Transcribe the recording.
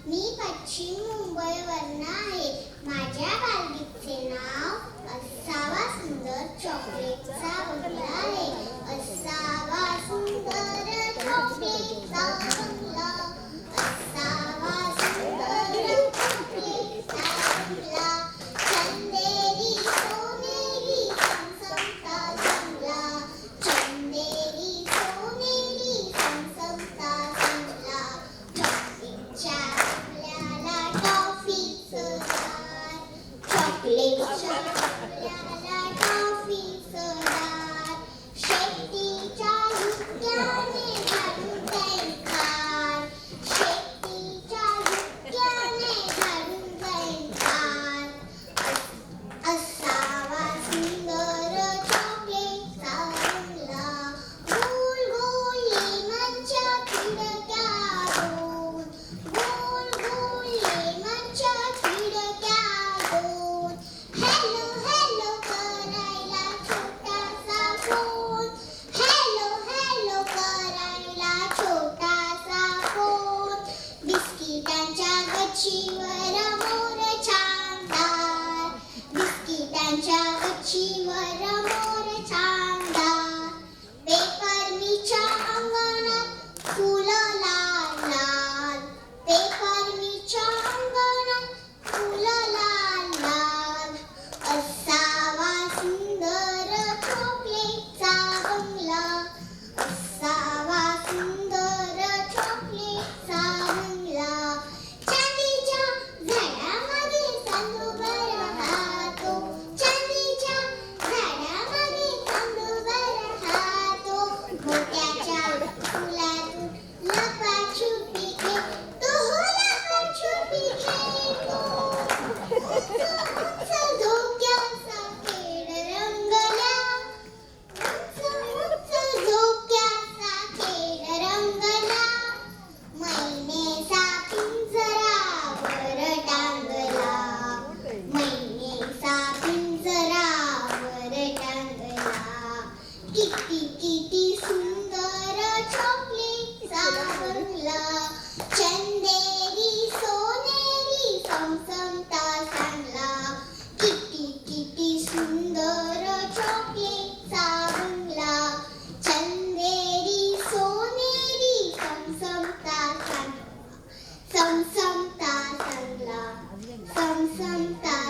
मी पश्चिम मुंबईवरून आहे. माझ्या बालगीतचे नाव असावा सुंदर चॉकलेटचा बंगला आहे. असावा सुंदर चॉकलेटचा बंगला, असावा सुंदर चॉकलेटचा बंगला, चंदेरी सोनेरी समसमता जमला, चंदेरी सोनेरी समसमता जमला. चॉकलेटच्या बंगल्याला टॉफीचं दार, चॉकलेटच्या बंगल्याला टॉफीचं दार, शेतीच्या हुक्क्याने घालून जाईल कार, शेतीच्या हुक्क्याने घालून जाईल कार. असावा सुंदर चॉकलेटचा बंगला, गोल गोल लेमनच्या खिडक्या दोन, गोल गोल लेमनच्या खिडक्या दोन. हॅलो हॅलो करायला छोटासा फोन, हॅलो हॅलो करायला छोटासा फोन. बिस्किटांच्या गच्चीवर मोर छानदार, बिस्किटांच्या गच्चीवर मोर छानदार. पेपरमीच्या अंगणात फुलं लाल लाल, पेपरमीच्या अंगणात फुलं लाल लाल. असावा सुंदर चॉकलेटचा बंगला, असावा सुंदर चॉकलेटचा बंगला. चांदीच्या झाडामागे चांदूबर राहतो, चांदीच्या झाडामागे चांदूबर राहतो. मोत्याच्या फुलातून लपाछुपी खेळतो, लपाछुपी खेळतो. उंच धोक्याचा खेळ रंगला, उंच धोक्याचा खेळ रंगला. मैनेचा पिंजरावर टांगला, मैनेचा पिंजरावर टांगला. किती किती सुंदर चॉकलेटचा बंगला, चंदेरी सोनेरी समसमता सांगला. किती किती सुंदर चॉकलेटचा बंगला, चंदेरी सोनेरी समसमता सांगला, समसमता सांगला, समसमता